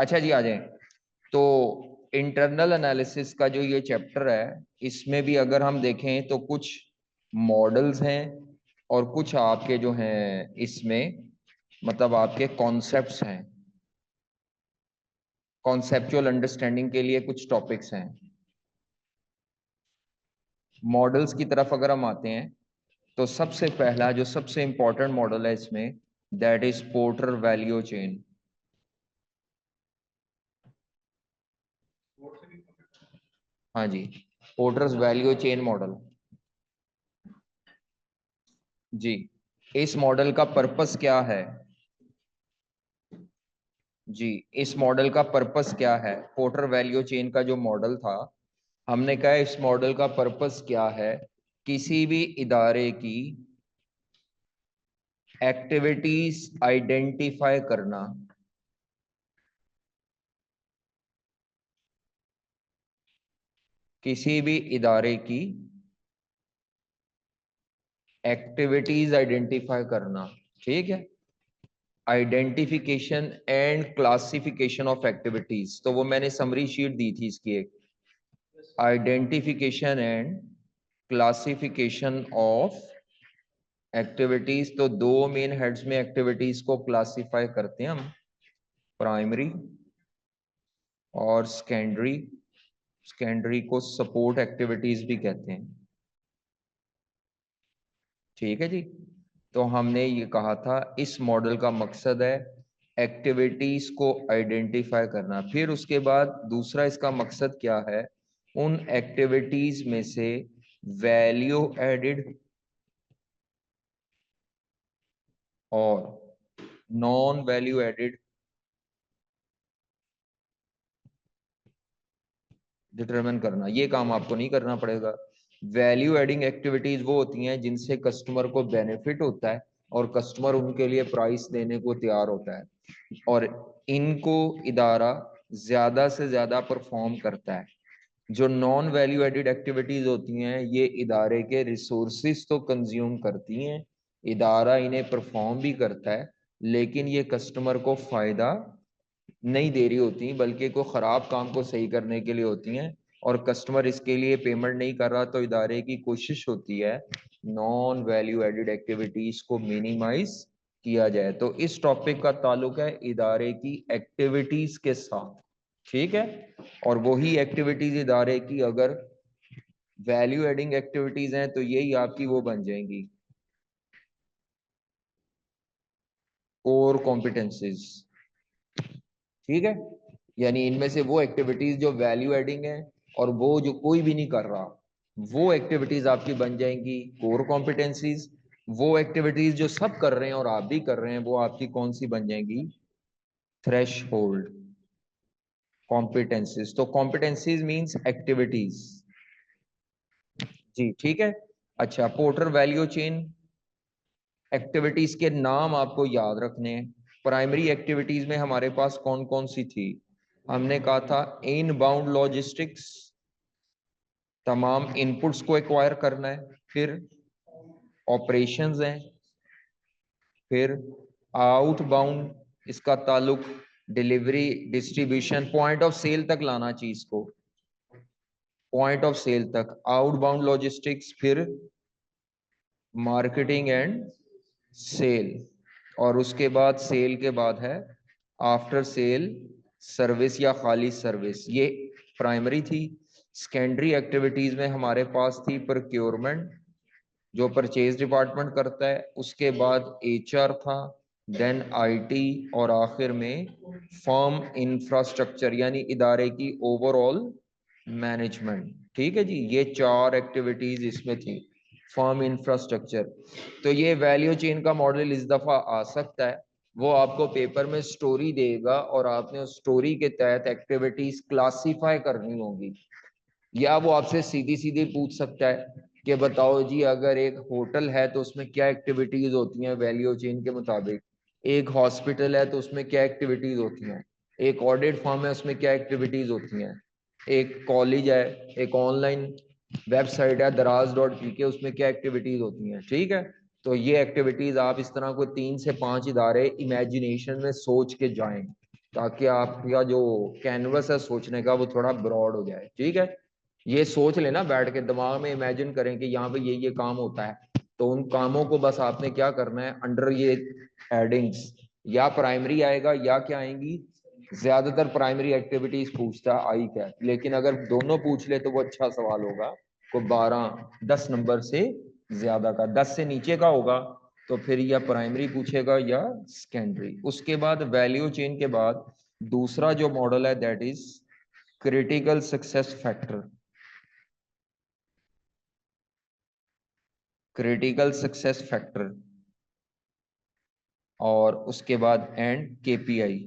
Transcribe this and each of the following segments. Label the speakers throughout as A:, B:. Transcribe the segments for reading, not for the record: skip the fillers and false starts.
A: अच्छा जी, आ जाए। तो इंटरनल एनालिसिस का जो ये चैप्टर है, इसमें भी अगर हम देखें तो कुछ मॉडल्स हैं और कुछ आपके जो हैं इसमें मतलब आपके कॉन्सेप्ट्स हैं। कॉन्सेप्चुअल अंडरस्टैंडिंग के लिए कुछ टॉपिक्स हैं। मॉडल्स की तरफ अगर हम आते हैं तो सबसे पहला जो सबसे इंपॉर्टेंट मॉडल है इसमें, that is porter value chain. हाँ जी, पोर्टर्स वैल्यू चेन मॉडल। जी, इस मॉडल का पर्पस क्या है? जी, इस मॉडल का पर्पस क्या है? पोर्टर वैल्यू चेन का जो मॉडल था, हमने कहा इस मॉडल का पर्पस क्या है? किसी भी इदारे की एक्टिविटीज आइडेंटिफाई करना, किसी भी इदारे की एक्टिविटीज आइडेंटिफाई करना। ठीक है, identification and classification of activities, तो वो मैंने समरी शीट दी थी इसकी एक। Identification and classification of activities, तो दो मेन हेड्स में एक्टिविटीज को क्लासिफाई करते हैं हम, प्राइमरी और सेकेंडरी। सेकेंडरी को सपोर्ट एक्टिविटीज भी कहते हैं। ठीक है जी, तो हमने ये कहा था इस मॉडल का मकसद है एक्टिविटीज को आइडेंटिफाई करना। फिर उसके बाद दूसरा इसका मकसद क्या है? उन एक्टिविटीज में से वैल्यू एडिड और नॉन वैल्यू एडिड डिटरमिन करना। ये काम आपको नहीं करना पड़ेगा। वैल्यू एडिंग एक्टिविटीज वो होती हैं जिनसे कस्टमर को बेनिफिट होता है और कस्टमर उनके लिए प्राइस देने को तैयार होता है, और इनको इदारा ज्यादा से ज्यादा परफॉर्म करता है। जो नॉन वैल्यू एडिड एक्टिविटीज होती हैं ये इदारे के रिसोर्सिस तो कंज्यूम करती हैं, इदारा इन्हें परफॉर्म भी करता है, लेकिन ये कस्टमर को फायदा नहीं दे रही होती, बल्कि कोई खराब काम को सही करने के लिए होती हैं, और कस्टमर इसके लिए पेमेंट नहीं कर रहा, तो इदारे की कोशिश होती है नॉन वैल्यू एडिड एक्टिविटीज को मिनिमाइज किया जाए। तो इस टॉपिक का ताल्लुक है इदारे की एक्टिविटीज के साथ। ठीक है, और वही एक्टिविटीज इदारे की अगर वैल्यू एडिंग एक्टिविटीज हैं तो यही आपकी वो बन जाएंगी कोर कॉम्पिटेंसीज। ठीक है, यानी इनमें से वो एक्टिविटीज जो वैल्यू एडिंग है और वो जो कोई भी नहीं कर रहा, वो एक्टिविटीज आपकी बन जाएंगी कोर कॉम्पिटेंसीज। वो एक्टिविटीज जो सब कर रहे हैं और आप भी कर रहे हैं वो आपकी कौन सी बन जाएंगी? Threshold competencies. तो कॉम्पिटेंसीज मीन्स एक्टिविटीज। जी ठीक है। अच्छा, पोर्टर वैल्यू चेन एक्टिविटीज के नाम आपको याद रखने हैं। प्राइमरी एक्टिविटीज में हमारे पास कौन कौन सी थी? हमने कहा था इनबाउंड लॉजिस्टिक्स, तमाम इनपुट्स को एक्वायर करना है। फिर ऑपरेशंस हैं। फिर आउटबाउंड, इसका ताल्लुक delivery, distribution, point of sale तक लाना चीज को, पॉइंट ऑफ सेल तक आउटबाउंड लॉजिस्टिक्स। फिर मार्केटिंग एंड सेल, और उसके बाद सेल के बाद है आफ्टर सेल सर्विस या खाली सर्विस। ये प्राइमरी थी। सेकेंडरी एक्टिविटीज में हमारे पास थी प्रोक्योरमेंट, जो परचेज डिपार्टमेंट करता है, उसके बाद एचआर था, देन आईटी, और आखिर में फर्म इंफ्रास्ट्रक्चर यानी इदारे की ओवरऑल मैनेजमेंट। ठीक है जी, ये चार एक्टिविटीज इसमें थी, फर्म इंफ्रास्ट्रक्चर। तो ये वैल्यू चेन का मॉडल इस दफा आ सकता है, वो आपको पेपर में स्टोरी देगा और आपने उस स्टोरी के तहत एक्टिविटीज क्लासिफाई करनी होगी, या वो आपसे सीधी सीधी पूछ सकता है कि बताओ जी अगर एक होटल है तो उसमें क्या एक्टिविटीज होती हैं वैल्यू चेन के मुताबिक, एक हॉस्पिटल है तो उसमें क्या एक्टिविटीज होती हैं, एक ऑडिट फर्म है उसमें क्या एक्टिविटीज होती हैं, एक कॉलेज है, एक ऑनलाइन वेबसाइट है daraz.pk, उसमें क्या एक्टिविटीज होती हैं। ठीक है, तो ये एक्टिविटीज आप इस तरह को 3 से 5 इदारे इमेजिनेशन में सोच के जाएं। ताकि आपका जो कैनवस है सोचने का वो थोड़ा ब्रॉड हो जाए। ठीक है, ये सोच लेना बैठ के, दिमाग में इमेजिन करें कि यहाँ पे ये काम होता है, तो उन कामों को बस आपने क्या करना है, अंडर ये हेडिंग्स या प्राइमरी आएगा या क्या आएंगी, ज्यादातर प्राइमरी एक्टिविटीज पूछता है आई क्या, लेकिन अगर दोनों पूछ ले तो वो अच्छा सवाल होगा। को 12-10 नंबर से ज्यादा का, 10 से नीचे का होगा तो फिर या प्राइमरी पूछेगा या सेकेंडरी। उसके बाद वैल्यू चेन के बाद दूसरा जो मॉडल है that is critical success factor. Critical success factor और उसके बाद and KPI.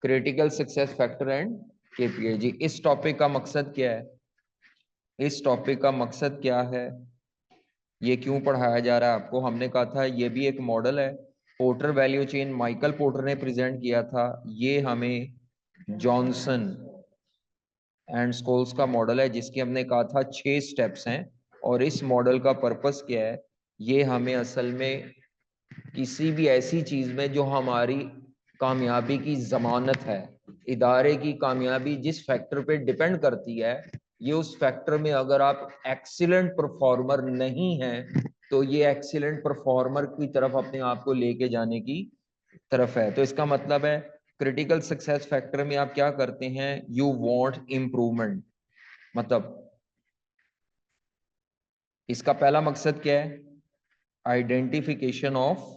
A: Critical success factor and KPI. जी, इस टॉपिक का मकसद क्या है, इस टॉपिक का मकसद क्या है, ये क्यों पढ़ाया जा रहा है आपको। हमने कहा था ये भी एक मॉडल है, porter value chain Michael porter ने प्रेजेंट किया था। ये हमें जॉनसन एंड स्कोल्स का मॉडल है, जिसकी हमने कहा था 6 स्टेप्स हैं। और इस मॉडल का पर्पस क्या है, ये हमें असल में किसी भी ऐसी चीज में जो हमारी कामयाबी की जमानत है, इदारे की कामयाबी जिस फैक्टर पे डिपेंड करती है, ये उस फैक्टर में अगर आप एक्सीलेंट परफॉर्मर नहीं हैं तो ये एक्सीलेंट परफॉर्मर की तरफ अपने आप को लेके जाने की तरफ है। तो इसका मतलब है क्रिटिकल सक्सेस फैक्टर में आप क्या करते हैं, यू वांट इंप्रूवमेंट। मतलब इसका पहला मकसद क्या है, आइडेंटिफिकेशन ऑफ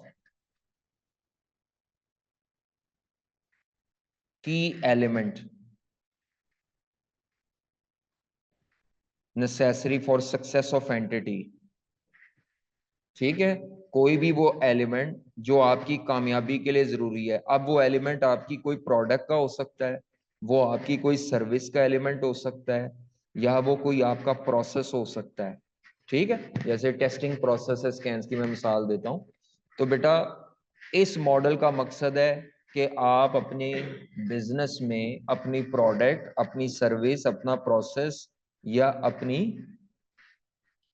A: की element necessary for success of entity. ठीक है, कोई भी वो एलिमेंट जो आपकी कामयाबी के लिए जरूरी है। अब वो एलिमेंट आपकी कोई प्रोडक्ट का हो सकता है, वो आपकी कोई सर्विस का एलिमेंट हो सकता है, या वो कोई आपका प्रोसेस हो सकता है। ठीक है, जैसे टेस्टिंग प्रोसेस है, स्कैन्स की मैं मिसाल देता हूं। तो बेटा इस मॉडल का मकसद है कि आप अपने बिजनेस में अपनी प्रोडक्ट, अपनी सर्विस, अपना प्रोसेस या अपनी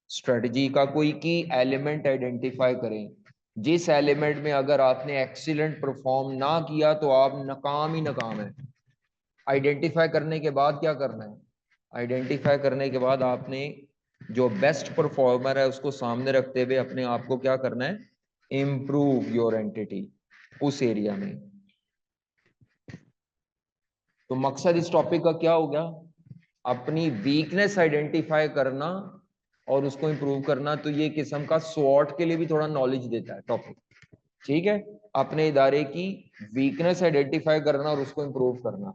A: स्ट्रेटजी का कोई की एलिमेंट आइडेंटिफाई करें, जिस एलिमेंट में अगर आपने एक्सीलेंट परफॉर्म ना किया तो आप नाकाम ही नाकाम है। आइडेंटिफाई करने के बाद क्या करना है, आइडेंटिफाई करने के बाद आपने जो बेस्ट परफॉर्मर है उसको सामने रखते हुए अपने आप को क्या करना है, इम्प्रूव योर एंटिटी उस एरिया में। तो मकसद इस टॉपिक का क्या हो गया, अपनी वीकनेस आइडेंटिफाई करना और उसको इंप्रूव करना। तो ये किस्म का स्वॉट के लिए भी थोड़ा नॉलेज देता है टॉपिक। ठीक है, अपने इदारे की वीकनेस आइडेंटिफाई करना और उसको इंप्रूव करना,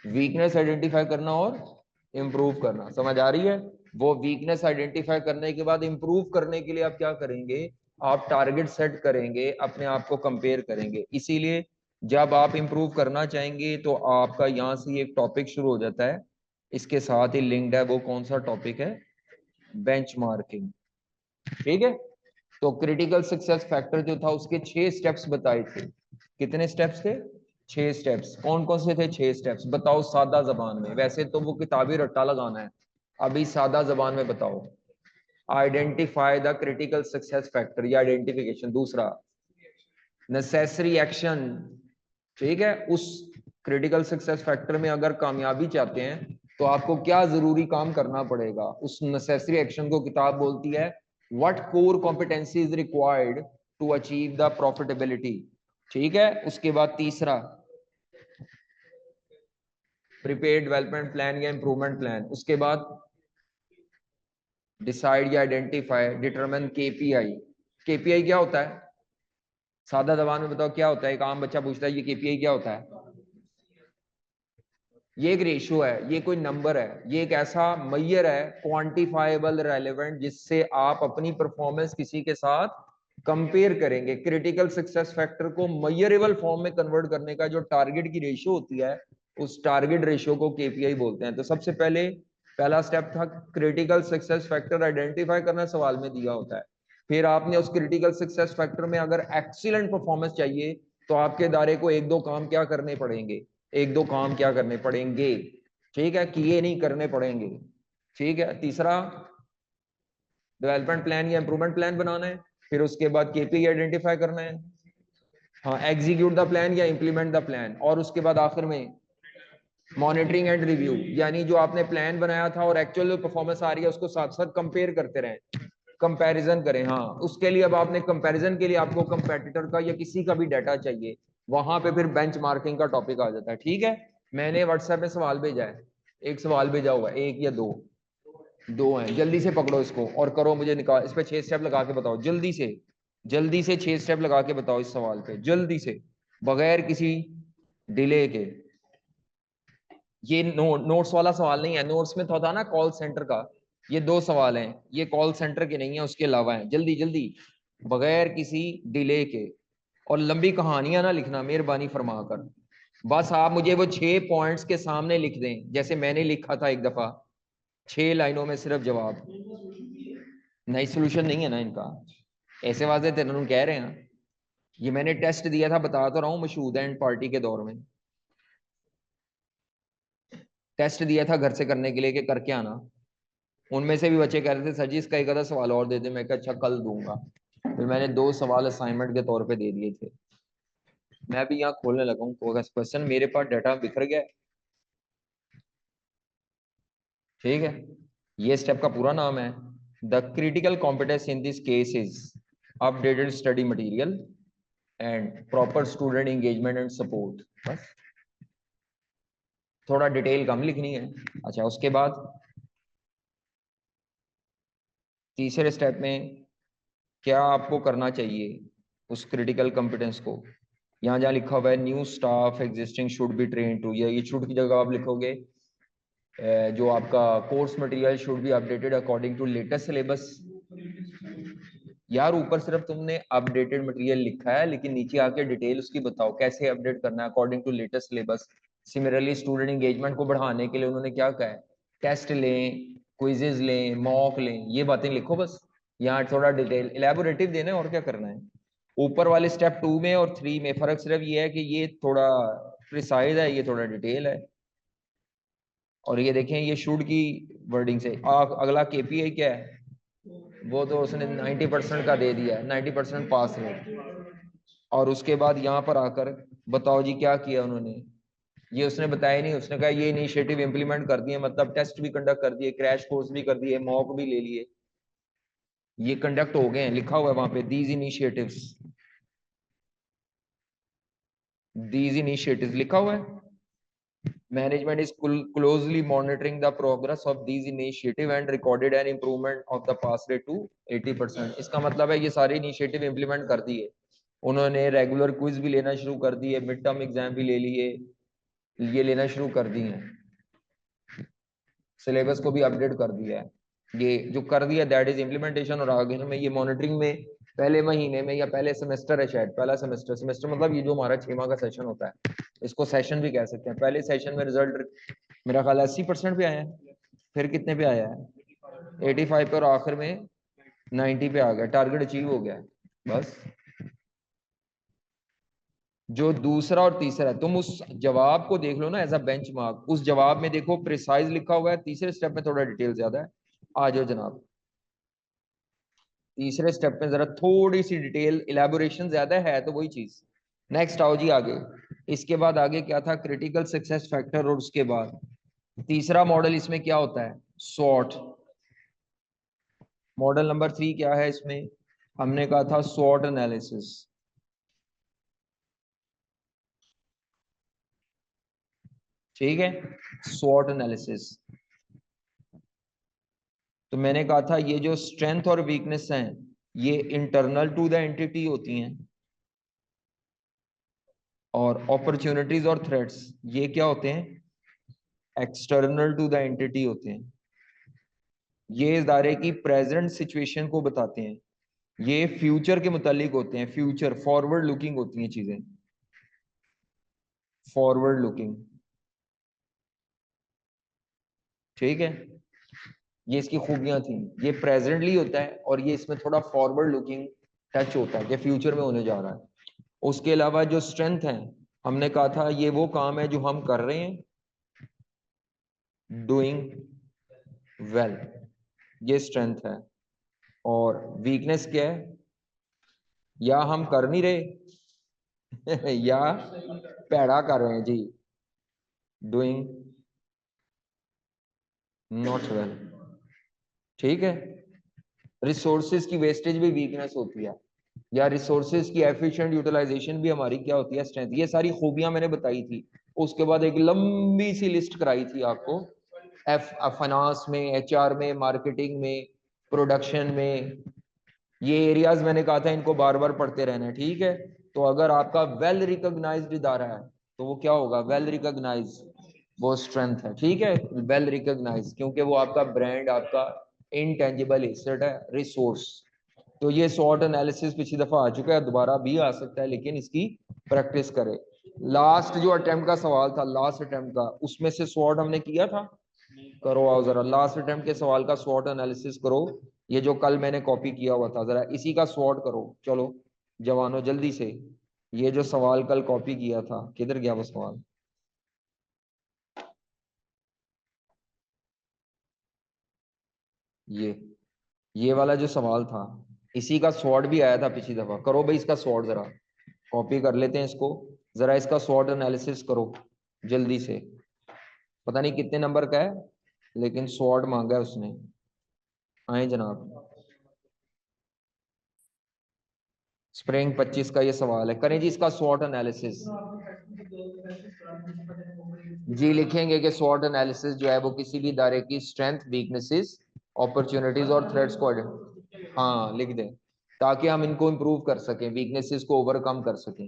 A: वीकनेस आइडेंटिफाई करना और इंप्रूव करना, समझ आ रही है। वो वीकनेस आइडेंटिफाई करने के बाद इंप्रूव करने के लिए आप क्या करेंगे, आप टारगेट सेट करेंगे, अपने आप को कंपेयर करेंगे। इसीलिए जब आप इंप्रूव करना चाहेंगे तो आपका यहाँ से एक टॉपिक शुरू हो जाता है, इसके साथ ही लिंक्ड है। वो कौन सा टॉपिक है, बेंचमार्किंग। ठीक है, तो क्रिटिकल सक्सेस फैक्टर जो था उसके 6 स्टेप्स बताए थे। कितने स्टेप्स थे, 6 स्टेप्स। कौन कौन से थे 6 स्टेप्स, बताओ सादा जबान में। वैसे तो वो किताबी रट्टा लगाना है, अभी सादा जबान में बताओ। Identify the critical success factor, या आइडेंटिफिकेशन। दूसरा नेसेसरी एक्शन। ठीक है, उस क्रिटिकल सक्सेस फैक्टर में अगर कामयाबी चाहते हैं तो आपको क्या जरूरी काम करना पड़ेगा, उस नेसेसरी एक्शन को किताब बोलती है what core competency is required to achieve the profitability. ठीक है, उसके बाद तीसरा प्रिपेयर डेवलपमेंट प्लान या इंप्रूवमेंट प्लान। उसके बाद डिसाइड या आइडेंटिफाई डिटरमिन केपीआई। केपीआई क्या होता है, सादा जबान में बताओ क्या होता है, एक आम बच्चा पूछता है ये केपीआई क्या होता है। ये एक रेशियो है, ये कोई नंबर है, ये एक ऐसा मैयर है क्वांटिफाइबल रेलेवेंट जिससे आप अपनी परफॉर्मेंस किसी के साथ कंपेयर करेंगे। क्रिटिकल सक्सेस फैक्टर को मैयरेबल फॉर्म में कन्वर्ट करने का जो टारगेट की रेशियो होती है, उस टारगेट रेशियो को केपीआई बोलते हैं। तो सबसे पहले पहला स्टेप था क्रिटिकल सक्सेस फैक्टर आइडेंटिफाई करना, सवाल में दिया होता है। फिर आपने उस क्रिटिकल सक्सेस फैक्टर में अगर एक्सीलेंट परफॉर्मेंस चाहिए तो आपके दायरे को एक दो काम क्या करने पड़ेंगे, एक दो काम क्या करने पड़ेंगे। ठीक है, किए नहीं करने पड़ेंगे। ठीक है, तीसरा डेवलपमेंट प्लान या इंप्रूवमेंट प्लान बनाना है। फिर उसके बाद केपीआई आइडेंटिफाई करना है। हाँ, एग्जीक्यूट द प्लान या इम्प्लीमेंट द प्लान, और उसके बाद आखिर में मॉनिटरिंग एंड रिव्यू, यानी जो आपने प्लान बनाया था और एक्चुअल जो परफॉर्मेंस आ रही है उसको साथ साथ कंपेयर करते रहें, कंपैरिजन करें। हाँ, उसके लिए अब आपने कंपैरिजन के लिए आपको कंपेटिटर का या किसी का भी डाटा चाहिए, वहां पे फिर बेंचमार्किंग का टॉपिक आ जाता है। ठीक है, मैंने व्हाट्सएप में सवाल भेजा है, एक सवाल भेजा हुआ है, एक या दो, दो हैं, जल्दी से पकड़ो इसको और करो, मुझे निकाल, इस पे 6 स्टेप लगा के बताओ जल्दी से, जल्दी से 6 स्टेप लगा के बताओ इस सवाल पे जल्दी से, बगैर किसी डिले के। ये नोट्स वाला सवाल नहीं है, नोट्स में था ना कॉल सेंटर का, ये 2 सवाल हैं, ये कॉल सेंटर के नहीं है, उसके अलावा है, जल्दी जल्दी बगैर किसी डिले के। और लंबी कहानियां ना लिखना मेहरबानी फरमा कर, बस आप मुझे वो 6 पॉइंट्स के सामने लिख दें जैसे मैंने लिखा था एक दफा, 6 लाइनों में सिर्फ जवाब। नहीं, सोल्यूशन नहीं है ना इनका, ऐसे वाजे तेरे कह रहे हैं, ये मैंने टेस्ट दिया था, बता तो रहा हूँ, मशहूद एंड पार्टी के दौर में टेस्ट दिया था घर से करने के लिए कि करके आना। उनमें से भी बच्चे कह रहे थे सर जी इसका एक आधा सवाल और दे दे, मैं कहा अच्छा कल दूंगा। फिर मैंने 2 सवाल असाइनमेंट के तौर पे दे दिए थे। मैं भी यहाँ खोलने लगा हूँ क्वेश्चन, मेरे पास डाटा बिखर गया। ठीक है, ये स्टेप का पूरा नाम है the critical competence in this case is updated study material and proper student engagement and support. बस थोड़ा डिटेल कम लिखनी है। अच्छा, उसके बाद तीसरे स्टेप में क्या आपको करना चाहिए उस क्रिटिकल कॉम्पिटेंस को, यहाँ जहाँ लिखा हुआ है new staff existing should be train too, या ये शुड की जगह आप लिखोगे जो आपका course material should be updated according to latest syllabus. यार ऊपर सिर्फ तुमने अपडेटेड मटेरियल लिखा है, लेकिन नीचे आके डिटेल उसकी बताओ कैसे अपडेट करना है according to latest syllabus. Similarly student engagement को बढ़ाने के लिए उन्होंने क्या कहा है, टेस्ट लें, क्विजेज लें, मॉक लें, ये बातें लिखो बस। यहाँ थोड़ा डिटेल इलेबोरेटिव देना है और क्या करना है। ऊपर वाले स्टेप 2 में और 3 में फर्क सिर्फ ये है कि ये थोड़ा प्रिसाइज है, ये थोड़ा डिटेल है। और ये देखें, ये शुड की वर्डिंग से अगला केपीआई क्या है, वो तो उसने 90% का दे दिया है, 90% पास रेट। और उसके बाद यहाँ पर आकर बताओ जी क्या किया उन्होंने, ये उसने बताया नहीं, उसने कहा ये इनिशिएटिव इंप्लीमेंट कर दिए, मतलब टेस्ट भी कंडक्ट कर दिए, क्रैश कोर्स भी कर दिए, मॉक भी ले लिए, ये कंडक्ट हो गए हैं, लिखा हुआ है वहां पे दीज इनिशिएटिव्स, दीज इनिशिएटिव्स लिखा हुआ है। Management is closely monitoring the progress of these initiative and recorded an improvement of the pass rate to 80%। इसका मतलब है ये सारे इनिशिएटिव इंप्लीमेंट कर दिए उन्होंने, रेगुलर क्विज भी लेना शुरू कर दिए, मिड टर्म एग्जाम भी ले लिए, ये लेना शुरू कर दिए हैं, सिलेबस को भी अपडेट कर दिया है। ये जो कर दिया दैट इज इम्प्लीमेंटेशन। और आगे में ये मॉनिटरिंग में पहले महीने में या पहले सेमेस्टर है, शायद पहला सेमेस्टर, सेमेस्टर मतलब ये जो हमारा 6 माह का सेशन होता है, इसको सेशन भी कह सकते हैं। पहले सेशन में रिजल्ट मेरा ख्याल 80% पे आया है, फिर कितने पे आया है 85 पे, और आखिर में 90 पे आ गया, टारगेट अचीव हो गया है। बस जो दूसरा और तीसरा है, तुम उस जवाब को देख लो ना एज अ बेंचमार्क, उस जवाब में देखो प्रिसाइज लिखा हुआ है, तीसरे स्टेप में थोड़ा डिटेल ज्यादा है। आ जाओ जनाब, तीसरे स्टेप में जरा थोड़ी सी डिटेल इलेबोरेशन ज्यादा है, तो वही चीज। नेक्स्ट आओ जी आगे, इसके बाद आगे क्या था, क्रिटिकल सक्सेस फैक्टर, और उसके बाद तीसरा मॉडल इसमें क्या होता है, स्वॉट। मॉडल नंबर 3 क्या है इसमें, हमने कहा था स्वॉट एनालिसिस। ठीक है, स्वॉट एनालिसिस। तो मैंने कहा था ये जो स्ट्रेंथ और वीकनेस हैं ये इंटरनल टू द एंटिटी होती हैं, और अपॉर्चुनिटीज और थ्रेट्स ये क्या होते हैं, एक्सटर्नल टू द एंटिटी होते हैं। ये इदारे की प्रेजेंट सिचुएशन को बताते हैं, ये फ्यूचर के मुतालिक होते हैं, फ्यूचर फॉरवर्ड लुकिंग होती हैं चीजें, फॉरवर्ड लुकिंग। ठीक है, ये इसकी खूबियां थी, ये प्रेजेंटली होता है और ये इसमें थोड़ा फॉरवर्ड लुकिंग टच होता है कि फ्यूचर में होने जा रहा है। उसके अलावा जो स्ट्रेंथ है, हमने कहा था ये वो काम है जो हम कर रहे हैं, डूइंग वेल, ये स्ट्रेंथ है। और वीकनेस क्या है, या हम कर नहीं रहे या पैड़ा कर रहे हैं जी, डूइंग नॉट वेल। ठीक है, रिसोर्सेज की वेस्टेज भी वीकनेस होती है, या रिसोर्सेज की एफिशिएंट यूटिलाइजेशन भी हमारी क्या होती है, स्ट्रेंथ। ये सारी खूबियां मैंने बताई थी। उसके बाद एक लंबी सी लिस्ट कराई थी आपको, फाइनेंस में, एचआर में, मार्केटिंग में, प्रोडक्शन में। ये एरियाज मैंने कहा था इनको बार बार पढ़ते रहना है, ठीक है। तो अगर आपका वेल रिकॉग्नाइज्ड इदारा है तो वो क्या होगा, वेल रिकॉग्नाइज, वो स्ट्रेंथ है, ठीक है। वेल रिकॉग्नाइज क्योंकि वो आपका ब्रांड, आपका इनटेंजिबल एसेट है, रिसोर्स। तो ये शॉर्ट एनालिसिस पिछली दफा आ चुका है, दोबारा भी आ सकता है, लेकिन इसकी प्रैक्टिस करें। लास्ट जो अटेम्प्ट का सवाल था, लास्ट अटेम्प्ट का, उसमें से शॉर्ट हमने किया था, करो आओ जरा, लास्ट अटेम्प्ट के सवाल का स्वॉट एनालिसिस करो। ये जो कल मैंने कॉपी किया हुआ था, जरा इसी का स्वॉट करो। चलो जवानों जल्दी से, ये जो सवाल कल कॉपी किया था, किधर गया वो सवाल? ये वाला जो सवाल था, इसी का स्वॉट भी आया था पिछली दफा। करो भाई इसका स्वॉट, जरा कॉपी कर लेते हैं इसको, जरा इसका स्वॉट एनालिसिस करो जल्दी से। पता नहीं कितने नंबर का है, लेकिन स्वॉट मांगा है उसने। आए जनाब, स्प्रिंग 25 का ये सवाल है, करें जी इसका स्वॉट एनालिसिस। जी लिखेंगे कि स्वॉट एनालिसिस जो है वो किसी भी इदारे की स्ट्रेंथ, वीकनेसेस, अपॉर्चुनिटीज और थ्रेट्स को हाँ लिख दें, ताकि हम इनको इंप्रूव कर सकें, वीकनेसेस को ओवरकम कर सकें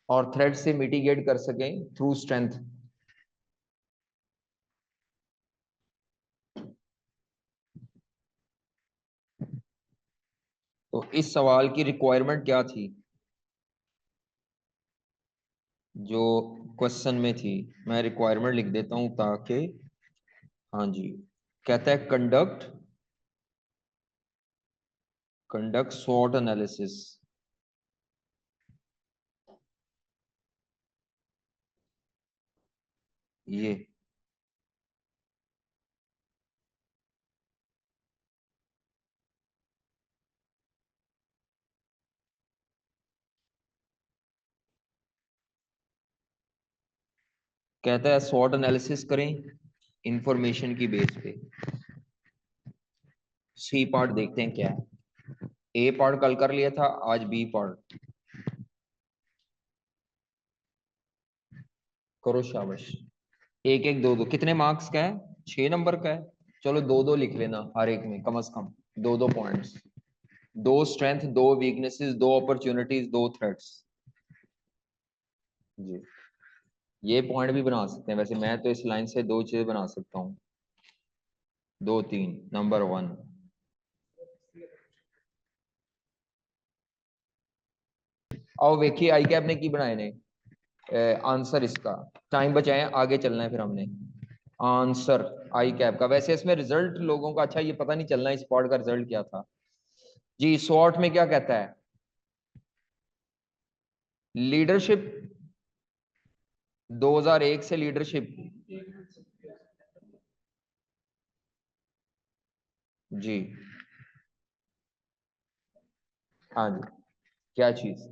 A: और थ्रेट से मिटिगेट कर सकें थ्रू स्ट्रेंथ। तो इस सवाल की रिक्वायरमेंट क्या थी जो क्वेश्चन में थी? मैं रिक्वायरमेंट लिख देता हूं ताकि, हाँ जी, कहता है कंडक्ट स्वॉट एनालिसिस। ये कहता है स्वॉट एनालिसिस करें इंफॉर्मेशन की बेस पे। सी पार्ट देखते हैं क्या है। ए पार्ट कल कर लिया था, आज बी पार्ट करो, शाबाश। एक एक दो दो, कितने मार्क्स का है? 6 नंबर का है। चलो दो दो लिख लेना हर एक में, कम से कम दो दो पॉइंट्स। दो स्ट्रेंथ, दो वीकनेसेस, दो अपॉर्चुनिटीज, दो थ्रेट्स। जी, ये पॉइंट भी बना सकते हैं वैसे, मैं तो इस लाइन से दो चीजें बना सकता हूँ, दो तीन। नंबर 1, आओ देखिए आई कैप ने की बनाए ने आंसर इसका। टाइम बचाएं, आगे चलना है फिर हमने। आंसर आई कैप का, वैसे इसमें रिजल्ट लोगों का अच्छा ये पता नहीं चलना इस पॉड का रिजल्ट क्या था जी। स्वॉट में क्या कहता है? लीडरशिप 2001 से लीडरशिप। जी हाँ जी, क्या चीज?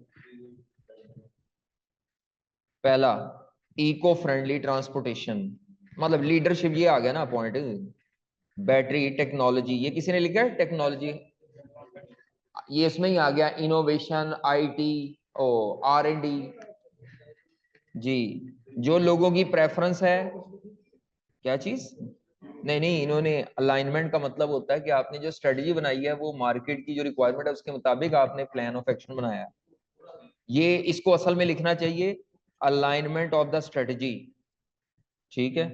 A: पहला, इको फ्रेंडली ट्रांसपोर्टेशन, मतलब लीडरशिप ये आ गया ना पॉइंट। बैटरी टेक्नोलॉजी, ये किसी ने लिखा है टेक्नोलॉजी, ये इसमें ही आ गया। Innovation, IT, O R&D। जी, जो लोगों की प्रेफरेंस है, क्या चीज? नहीं नहीं, इन्होंने अलाइनमेंट का मतलब होता है कि आपने जो स्ट्रेटजी बनाई है वो मार्केट की जो रिक्वायरमेंट है उसके मुताबिक आपने प्लान ऑफ एक्शन बनाया है। ये इसको असल में लिखना चाहिए अलाइनमेंट ऑफ द स्ट्रेटजी, ठीक है।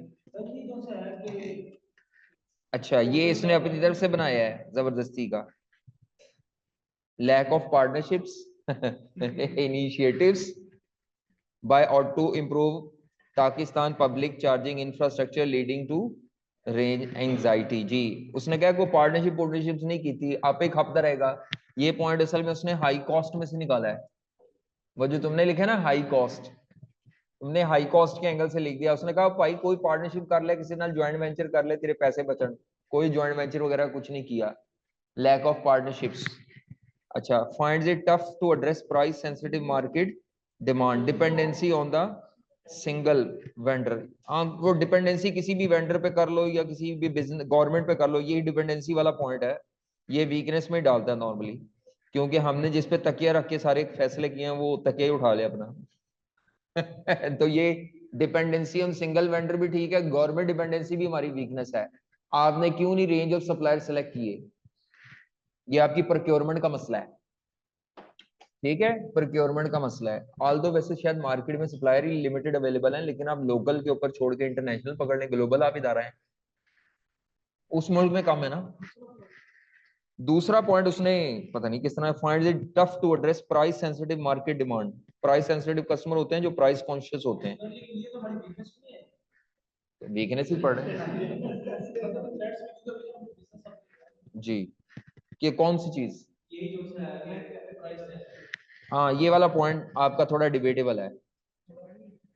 A: अच्छा, ये इसने अपनी तरफ से बनाया है जबरदस्ती का। Lack of partnerships initiatives by और to improve Pakistan public charging infrastructure leading to range anxiety. जी, उसने क्या को पार्टनरशिप नहीं की थी, आप एक हफ्ता रहेगा। ये पॉइंट असल में उसने हाई कॉस्ट में से निकाला है। वो जो तुमने लिखा ना हाई कॉस्ट, तुमने हाई कॉस्ट के एंगल से लिख दिया। उसने कहा भाई कोई पार्टनरशिप कर ले, किसी नाल ज्वाइंट वेंचर कर ले, तेरे पैसे बचन। कोई ज्वाइंट वेंचर वगैरह कुछ नहीं किया। लैक ऑफ पार्टनरशिप्स, अच्छा, finds it tough to address price sensitive market demand, dependency on the single vendor। हाँ, वो डिपेंडेंसी किसी भी वेंडर पे कर लो या किसी भी बिजनेस गवर्नमेंट पे कर लो, ये डिपेंडेंसी वाला पॉइंट है, ये वीकनेस में डालता है नॉर्मली, क्योंकि हमने जिस पे तकिया रख के सारे फैसले किए हैं वो तकिया ही उठा लिया अपना। तो ये डिपेंडेंसी ऑन सिंगल वेंडर भी ठीक है, गवर्नमेंट डिपेंडेंसी भी हमारी वीकनेस है। आपने क्यों नहीं रेंज ऑफ सप्लायर सेलेक्ट किए, ये आपकी प्रोक्योरमेंट का मसला है, ठीक है, प्रोक्योरमेंट का मसला है। ऑल्दो वैसे शायद मार्केट में सप्लायर ही लिमिटेड अवेलेबल है, लेकिन आप लोकल के ऊपर छोड़ के इंटरनेशनल पकड़ लें, ग्लोबल आप इदारा है, उस मुल्क में कम है ना। दूसरा पॉइंट उसने पता नहीं किस तरह, finds it tough to address price sensitive market demand. Price sensitive customer होते हैं जो प्राइस कॉन्शियस होते हैं, वीकनेस ही पड़ रहे हैं जी। कि कौन सी चीज, हाँ ये वाला पॉइंट आपका थोड़ा डिबेटेबल है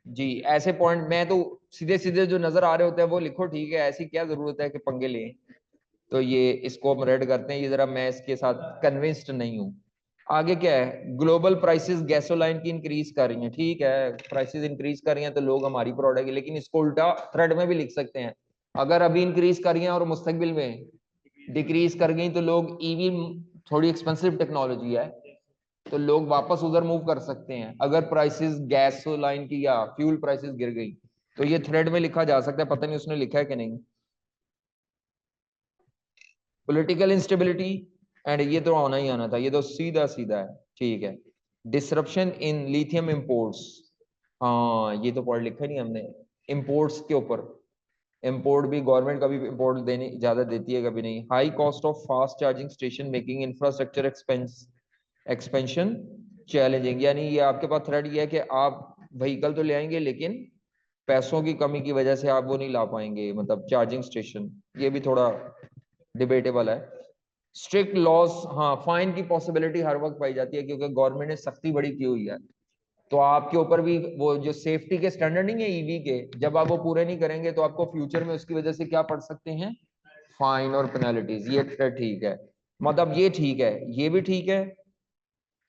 A: जी। ऐसे पॉइंट मैं तो सीधे सीधे जो नजर आ रहे होते हैं वो लिखो, ठीक है, ऐसी क्या जरूरत है कि पंगे लें। तो ये इसको हम रेड करते हैं, ये जरा मैं इसके साथ कन्विंस्ड नहीं हूँ। आगे क्या है, ग्लोबल प्राइसेस गैसोलाइन की इंक्रीज कर रही हैं, ठीक है, प्राइसेस इंक्रीज कर रही हैं तो लोग हमारी प्रोडक्ट, लेकिन इसको उल्टा थ्रेड में भी लिख सकते हैं, अगर अभी इंक्रीज कर रही हैं और मुस्तकबिल में डिक्रीज कर गई तो लोग ईवी, थोड़ी एक्सपेंसिव टेक्नोलॉजी है तो लोग वापस उधर मूव कर सकते हैं, अगर प्राइसेस गैसोलाइन की या फ्यूल प्राइसेस गिर गई तो ये थ्रेड में लिखा जा सकता है, पता नहीं उसने लिखा है कि नहीं। पॉलिटिकल इंस्टेबिलिटी, एंड ये तो आना ही आना था, ये तो सीधा सीधा है, ठीक है। डिसरप्शन इन लिथियम इंपोर्ट्स, हाँ ये तो पढ़ लिखा नहीं हमने, इंपोर्ट्स के ऊपर, इंपोर्ट भी गवर्नमेंट कभी इंपोर्ट देने ज्यादा देती है कभी नहीं। High cost of fast charging station making infrastructure expansion challenging, यानी ये आपके पास थ्रेड ये है कि आप व्हीकल तो ले आएंगे लेकिन पैसों की कमी की वजह से आप वो नहीं ला पाएंगे, मतलब चार्जिंग स्टेशन, ये भी थोड़ा डिबेटेबल है। स्ट्रिक्ट लॉस, हाँ फाइन की पॉसिबिलिटी हर वक्त पाई जाती है क्योंकि गवर्नमेंट ने सख्ती बड़ी की हुई है, तो आपके ऊपर भी वो जो सेफ्टी के स्टैंडर्ड नहीं है ईवी के, जब आप वो पूरे नहीं करेंगे तो आपको फ्यूचर में उसकी वजह से क्या पड़ सकते हैं, फाइन और पेनल्टीज। ये ठीक है, मतलब ये ठीक है, ये भी ठीक है,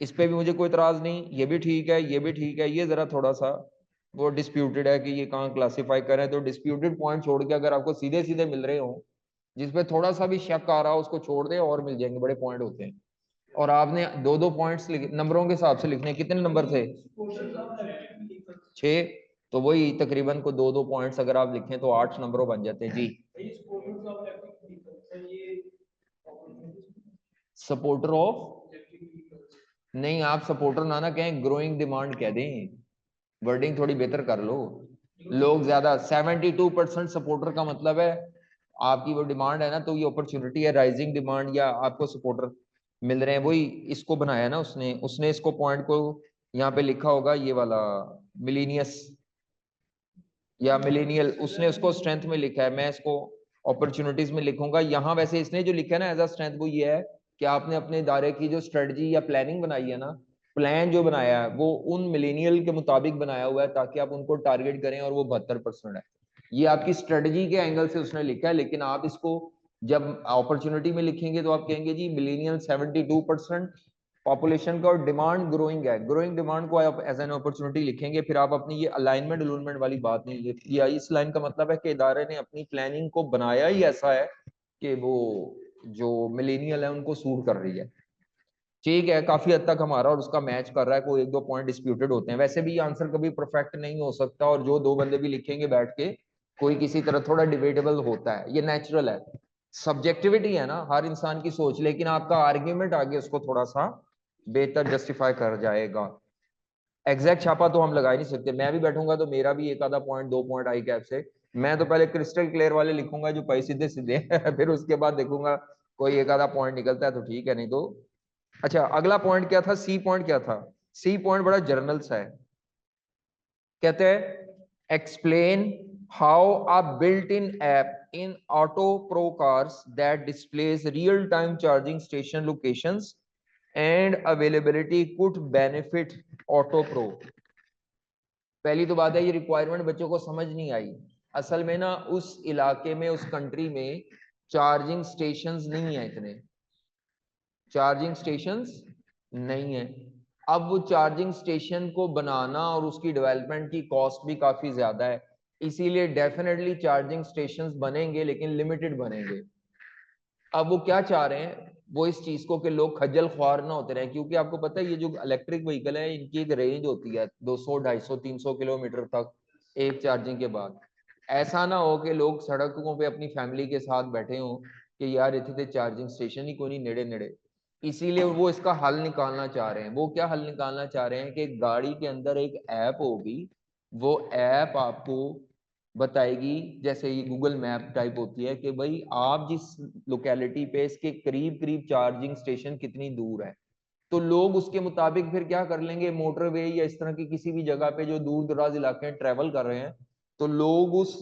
A: इस पे भी मुझे कोई इतराज नहीं, ये भी ठीक है, ये भी ठीक है, ये जरा थोड़ा सा वो डिस्प्यूटेड है कि ये कहाँ क्लासिफाई करें, तो डिस्प्यूटेड पॉइंट छोड़ के अगर आपको सीधे सीधे मिल रहे हो जिसपे थोड़ा सा भी शक आ रहा हो उसको छोड़ दे, और मिल जाएंगे, बड़े पॉइंट होते हैं। और आपने दो दो पॉइंट्स नंबरों के हिसाब से लिखने, कितने नंबर थे, 6, तो वही तकरीबन को दो दो पॉइंट्स अगर आप लिखें तो 8 नंबरों बन जाते हैं जी। सपोर्टर ऑफ, नहीं आप सपोर्टर ना ना कहें, ग्रोइंग डिमांड कह दें, वर्डिंग थोड़ी बेहतर कर लो। लोग ज्यादा 72% सपोर्टर का मतलब है आपकी वो डिमांड है ना, तो ये अपॉर्चुनिटी है, राइजिंग डिमांड या आपको सपोर्टर मिल रहे हैं, वही इसको बनाया ना उसने, उसने इसको पॉइंट को यहाँ पे लिखा होगा ये वाला मिलीनियस या मिलेनियल, उसने उसको स्ट्रेंथ में लिखा है, मैं इसको अपॉर्चुनिटीज में लिखूंगा यहाँ। वैसे इसने जो लिखा है ना एज अ स्ट्रेंथ, वो ये है कि आपने अपने इदारे की जो स्ट्रेटजी या प्लानिंग बनाई है ना, प्लान जो बनाया है वो उन मिलेनियल के मुताबिक बनाया हुआ है ताकि आप उनको टारगेट करें, और वो 72% है, ये आपकी स्ट्रेटजी के एंगल से उसने लिखा है। लेकिन आप इसको जब अपॉर्चुनिटी में लिखेंगे तो आप कहेंगे जी मिलेनियल 72% पॉपुलेशन का, और डिमांड ग्रोइंग है, ग्रोइंग डिमांड को आप एज एन अपॉर्चुनिटी लिखेंगे, फिर आप अपनी ये अलाइनमेंट अलूनमेंट वाली बात नहीं, या इस लाइन का मतलब है कि इदारे ने अपनी प्लानिंग को बनाया ही ऐसा है कि वो जो मिलेनियल है उनको सूट कर रही है, ठीक है, काफी हद तक हमारा और उसका मैच कर रहा है, कोई एक दो पॉइंट डिस्प्यूटेड होते हैं, वैसे भी आंसर कभी परफेक्ट नहीं हो सकता, और जो दो बंदे भी लिखेंगे बैठ के कोई किसी तरह थोड़ा डिबेटेबल होता है, ये नेचुरल है, सब्जेक्टिविटी है ना हर इंसान की सोच, लेकिन आपका आर्ग्यूमेंट आगे उसको थोड़ा सा बेहतर जस्टिफाई कर जाएगा। एग्जैक्ट छापा तो हम लगा ही नहीं सकते, मैं भी बैठूंगा तो मेरा भी एक आधा पॉइंट दो पॉइंट आई कैप से, मैं तो पहले क्रिस्टल क्लियर वाले लिखूंगा जो भाई सीधे सीधे फिर उसके बाद देखूंगा कोई एक आधा पॉइंट निकलता है तो ठीक है, नहीं तो। अच्छा अगला पॉइंट क्या था, सी पॉइंट क्या था, सी पॉइंट बड़ा जर्नल सा है, कहते हैं explain how a built in app in auto pro cars that displace real time charging station locations and availability could benefit auto pro. पहली तो बात है ये रिक्वायरमेंट बच्चों को समझ नहीं आई, असल में ना उस इलाके में उस कंट्री में चार्जिंग स्टेशंस नहीं है, इतने चार्जिंग स्टेशंस नहीं है। अब वो चार्जिंग स्टेशन को बनाना और उसकी डेवलपमेंट की कॉस्ट भी काफी ज्यादा है, इसीलिए डेफिनेटली चार्जिंग स्टेशंस बनेंगे लेकिन लिमिटेड बनेंगे। अब वो क्या चाह रहे हैं, वो इस चीज को कि लोग खज्जल ख्वार ना होते रहे, क्योंकि आपको पता है ये जो इलेक्ट्रिक व्हीकल है इनकी एक रेंज होती है 200, 250, 300 किलोमीटर तक एक चार्जिंग के बाद। ऐसा ना हो कि लोग सड़कों पे अपनी फैमिली के साथ बैठे हों कि यार इतने चार्जिंग स्टेशन ही कोई नहीं नेड़े नेड़े। इसीलिए वो इसका हल निकालना चाह रहे हैं। वो क्या हल निकालना चाह रहे हैं कि गाड़ी के अंदर एक ऐप होगी, वो ऐप आपको बताएगी, जैसे ये गूगल मैप टाइप होती है, कि भाई आप जिस लोकेलिटी पे इसके करीब करीब चार्जिंग स्टेशन कितनी दूर है। तो लोग उसके मुताबिक फिर क्या कर लेंगे, मोटरवे या इस तरह की किसी भी जगह पे जो दूर दराज इलाके हैं ट्रेवल कर रहे हैं, तो लोग उस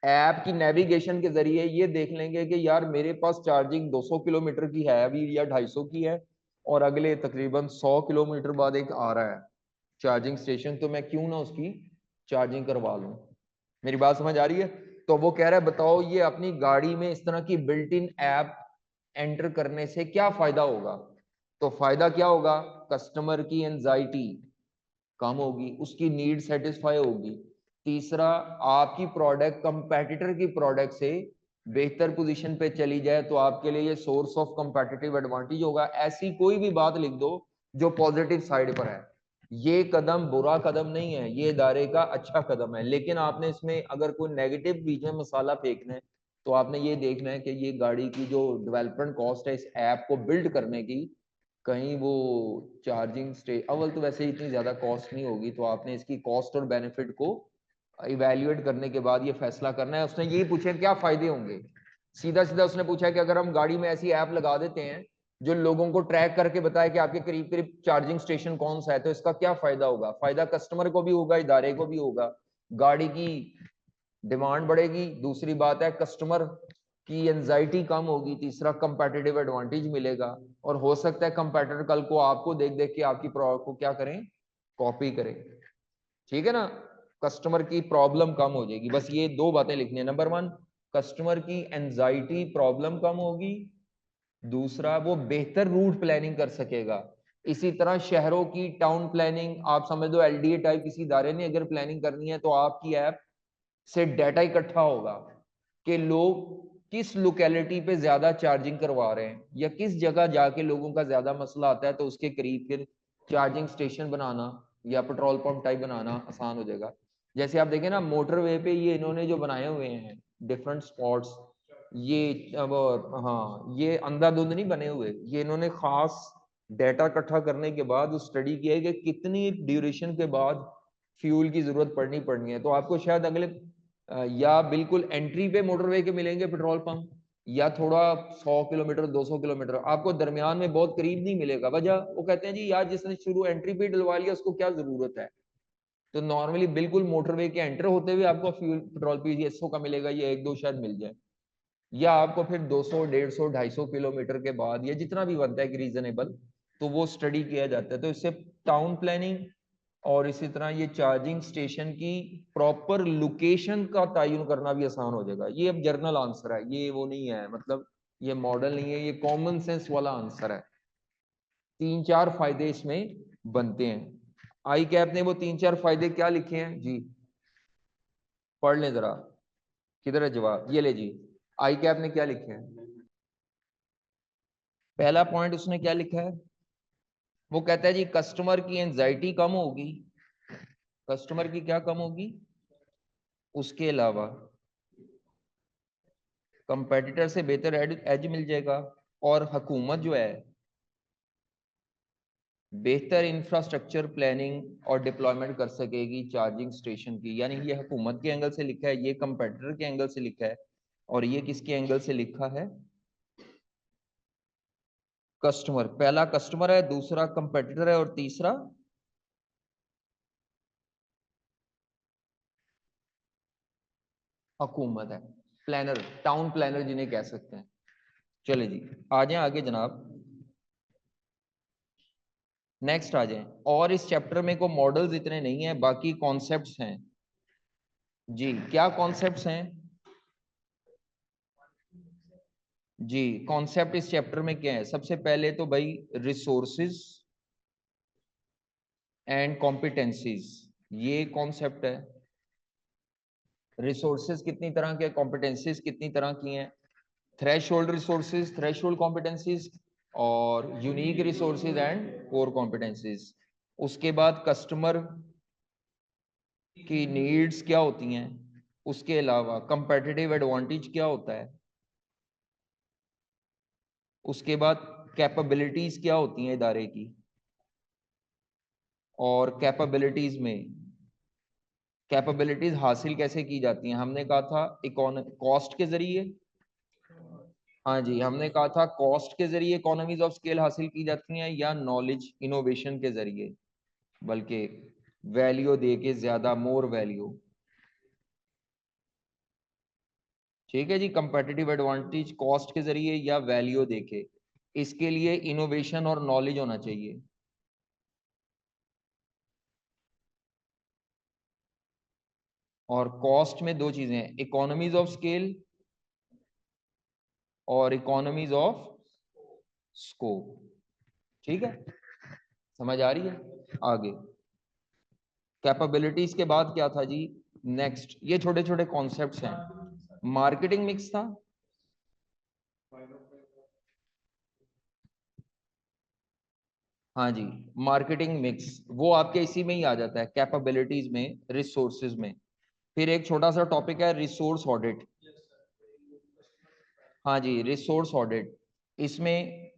A: ऐप की नेविगेशन के जरिए ये देख लेंगे कि यार मेरे पास चार्जिंग 200 किलोमीटर की है अभी या 250 की है, और अगले तकरीबन 100 किलोमीटर बाद एक आ रहा है चार्जिंग स्टेशन, तो मैं क्यों ना उसकी चार्जिंग करवा लूं। मेरी बात समझ आ रही है? तो वो कह रहा है बताओ ये अपनी गाड़ी में इस तरह की बिल्ट इन ऐप एंटर करने से क्या फायदा होगा। तो फायदा क्या होगा, कस्टमर की एंजाइटी कम होगी, उसकी नीड सेटिस्फाई होगी। तीसरा, आपकी प्रोडक्ट कंपैटिटर की प्रोडक्ट से बेहतर पोजीशन पे चली जाए तो आपके लिए ये सोर्स ऑफ कंपैटिटिव एडवांटेज होगा। ऐसी कोई भी बात लिख दो जो पॉजिटिव साइड पर है। ये कदम बुरा कदम नहीं है, ये इदारे का अच्छा कदम है, लेकिन आपने इसमें अगर कोई नेगेटिव बीच में मसाला फेंकना है तो आपने ये देखना है कि ये गाड़ी की जो डेवलपमेंट कॉस्ट है इस ऐप को बिल्ड करने की, कहीं वो चार्जिंग स्टे अव्वल तो वैसे ही इतनी ज्यादा कॉस्ट नहीं होगी, तो आपने इसकी कॉस्ट और बेनिफिट को इवेल्युएट करने के बाद ये फैसला करना है। उसने यही पूछा क्या फायदे होंगे, सीधा सीधा उसने पूछा कि अगर हम गाड़ी में ऐसी ऐप लगा देते हैं जो लोगों को ट्रैक करके बताए कि आपके करीब करीब चार्जिंग स्टेशन कौन सा है, तो इसका क्या फायदा होगा। फायदा कस्टमर को भी होगा, इदारे को भी होगा, गाड़ी की डिमांड बढ़ेगी, दूसरी बात है कस्टमर की एंजाइटी कम होगी, तीसरा कंपेटिटिव एडवांटेज मिलेगा, और हो सकता है कंपेटिटर कल को आपको देख देख के आपकी प्रोडक्ट को क्या करें, कॉपी करें। ठीक है ना, कस्टमर की प्रॉब्लम कम हो जाएगी। बस ये दो बातें लिखनी है। नंबर वन, कस्टमर की एंजाइटी प्रॉब्लम कम होगी, दूसरा वो बेहतर रूट प्लानिंग कर सकेगा। इसी तरह शहरों की टाउन प्लानिंग आप समझ लो, एलडीए टाइप किसी इदारे ने अगर प्लानिंग करनी है तो आपकी ऐप से डाटा इकट्ठा होगा कि लोग किस लोकेलिटी पे ज्यादा चार्जिंग करवा रहे हैं या किस जगह जाके लोगों का ज्यादा मसला आता है, तो उसके करीब फिर चार्जिंग स्टेशन बनाना या पेट्रोल पंप टाइप बनाना आसान हो जाएगा। जैसे आप देखें ना मोटरवे पे ये इन्होंने जो बनाए हुए हैं डिफरेंट स्पॉट्स, ये अब हाँ ये अंधाधुंध नहीं बने हुए, ये इन्होंने खास डेटा इकट्ठा करने के बाद स्टडी किया है कि कितनी ड्यूरेशन के बाद फ्यूल की जरूरत पड़नी है। तो आपको शायद अगले या बिल्कुल एंट्री पे मोटरवे के मिलेंगे पेट्रोल पंप, या थोड़ा 100 किलोमीटर 200 किलोमीटर, आपको दरमियान में बहुत करीब नहीं मिलेगा। वजह वो कहते हैं जी यार जिसने शुरू एंट्री पे डलवा लिया उसको क्या जरूरत है। तो नॉर्मली बिल्कुल मोटरवे के एंटर होते हुए आपको फ्यूल पेट्रोल पीजीएसओ का मिलेगा, ये एक दो शायद मिल जाए, या आपको फिर 200, 150, 250 किलोमीटर के बाद या जितना भी बनता है कि रीजनेबल, तो वो स्टडी किया जाता है। तो इससे टाउन प्लानिंग और इसी तरह ये चार्जिंग स्टेशन की प्रॉपर लोकेशन का तयन करना भी आसान हो जाएगा। ये अब जर्नल आंसर है, ये वो नहीं है, मतलब ये मॉडल नहीं है, ये कॉमन सेंस वाला आंसर है। तीन चार फायदे इसमें बनते हैं। आई कैप ने वो तीन चार फायदे क्या लिखे हैं जी, पढ़ लें जरा, किधर है जवाब, ये ले जी। आई कैप ने क्या लिखे हैं, पहला पॉइंट उसने क्या लिखा है, वो कहता है जी कस्टमर की एंजाइटी कम होगी। कस्टमर की क्या कम होगी, उसके अलावा कंपेटिटर से बेहतर एज मिल जाएगा, और हुकूमत जो है बेहतर इंफ्रास्ट्रक्चर प्लानिंग और डिप्लॉयमेंट कर सकेगी चार्जिंग स्टेशन की। यानी ये हुकूमत के एंगल से लिखा है, ये कंपेटिटर के एंगल से लिखा है, और ये किसके एंगल से लिखा है, कस्टमर। पहला कस्टमर है, दूसरा कंपेटिटर है, और तीसरा हुकूमत है, प्लानर, टाउन प्लानर जिन्हें कह सकते हैं। चले जी आ जाए आगे जनाब, नेक्स्ट आ जाए। और इस चैप्टर में को मॉडल्स इतने नहीं है, बाकी कॉन्सेप्ट्स हैं जी। क्या कॉन्सेप्ट्स हैं जी, कॉन्सेप्ट इस चैप्टर में क्या है, सबसे पहले तो भाई रिसोर्सेज, एंड कॉम्पिटेंसीज, ये कॉन्सेप्ट है। रिसोर्सेज कितनी तरह के, कॉम्पिटेंसीज कितनी तरह की हैं, थ्रेशोल्ड रिसोर्सेज, थ्रेशोल्ड कॉम्पिटेंसीज, और unique resources and core competencies. उसके बाद कस्टमर की नीड्स क्या होती हैं, उसके अलावा कंपेटिटिव एडवांटेज क्या होता है, उसके बाद कैपेबिलिटीज क्या होती हैं इदारे की, और कैपेबिलिटीज हासिल कैसे की जाती हैं। हमने कहा था कॉस्ट के जरिए, हाँ जी, हमने कहा था कॉस्ट के जरिए इकोनॉमीज ऑफ स्केल हासिल की जाती हैं, या नॉलेज इनोवेशन के जरिए, बल्कि वैल्यू दे के ज्यादा, मोर वैल्यू। ठीक है जी, कंपेटिटिव एडवांटेज कॉस्ट के जरिए या वैल्यू देके। इसके लिए इनोवेशन और नॉलेज होना चाहिए। और कॉस्ट में दो चीजें हैं, इकोनॉमीज ऑफ स्केल और इकोनॉमीज ऑफ स्कोप। ठीक है, समझ आ रही है। आगे कैपेबिलिटीज के बाद क्या था जी, नेक्स्ट ये छोटे छोटे कॉन्सेप्ट्स हैं। मार्केटिंग मिक्स था, हाँ जी, मार्केटिंग मिक्स वो आपके इसी में ही आ जाता है, कैपेबिलिटीज में, रिसोर्सेज में। फिर एक छोटा सा टॉपिक है रिसोर्स ऑडिट। हाँ जी, रिसोर्स ऑडिट, इसमें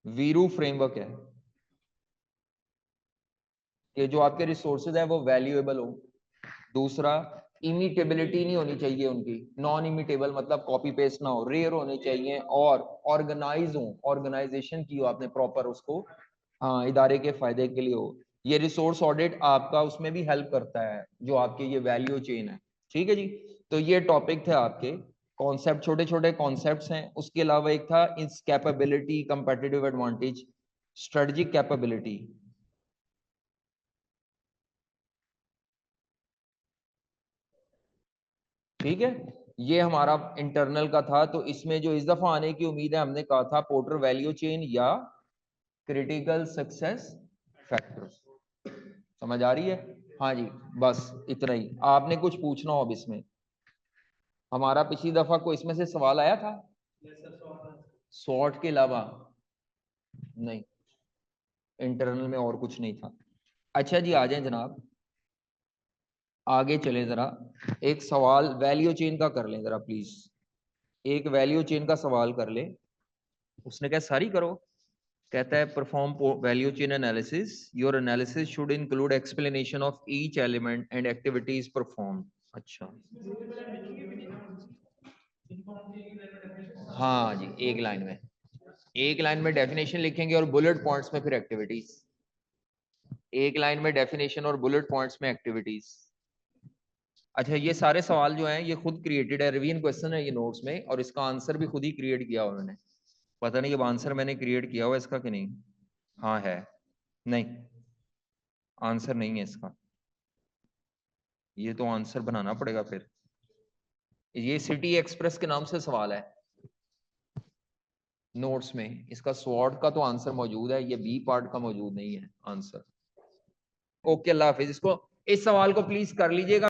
A: वीरू फ्रेमवर्क है कि जो आपके रिसोर्सेज है वो वैल्यूएबल हो। दूसरा, इमिटेबिलिटी नहीं होनी चाहिए उनकी, नॉन इमिटेबल मतलब कॉपी पेस्ट ना हो, रेयर होने चाहिए, और ऑर्गेनाइज हो, ऑर्गेनाइजेशन की हो आपने प्रॉपर उसको, हाँ, इदारे के फायदे के लिए हो। ये रिसोर्स ऑडिट आपका उसमें भी हेल्प करता है, जो आपके ये वैल्यू चेन है। ठीक है जी, तो ये टॉपिक थे आपके कॉन्सेप्ट, छोटे छोटे कॉन्सेप्ट्स हैं। उसके अलावा एक था इस capability, competitive advantage, strategic capability. ठीक है, ये हमारा इंटरनल का था। तो इसमें जो इस दफा आने की उम्मीद है, हमने कहा था पोर्टर वैल्यू चेन या क्रिटिकल सक्सेस फैक्टर्स। समझ आ रही है। हाँ जी, बस इतना ही। आपने कुछ पूछना हो अब इसमें, हमारा पिछली दफा को इसमें से सवाल आया था शॉर्ट के अलावा? नहीं, इंटरनल में और कुछ नहीं था। अच्छा जी, आ जाए जनाब, आगे चले जरा। एक सवाल वैल्यू चेन का कर लें जरा प्लीज, एक वैल्यू चेन का सवाल कर ले। उसने क्या सारी करो, कहता है perform value chain analysis, your analysis should include explanation of each element and activities perform. अच्छा, हाँ जी, एक लाइन में, एक लाइन में डेफिनेशन लिखेंगे और बुलेट पॉइंट्स में फिर एक्टिविटीज। एक लाइन में डेफिनेशन और बुलेट पॉइंट्स में एक्टिविटीज। अच्छा, ये सारे सवाल जो हैं ये खुद क्रिएटेड है, रिवीजन क्वेश्चन है ये नोट्स में, और इसका आंसर भी खुद ही क्रिएट किया हुआ मैंने। पता नहीं अब आंसर मैंने क्रिएट किया हुआ इसका कि नहीं। हाँ है, नहीं, आंसर नहीं है इसका, ये तो आंसर बनाना पड़ेगा फिर। ये सिटी एक्सप्रेस के नाम से सवाल है नोट्स में, इसका स्वॉट का तो आंसर मौजूद है, ये बी पार्ट का मौजूद नहीं है आंसर। ओके, अल्लाह हाफिज। इसको, इस सवाल को प्लीज कर लीजिएगा।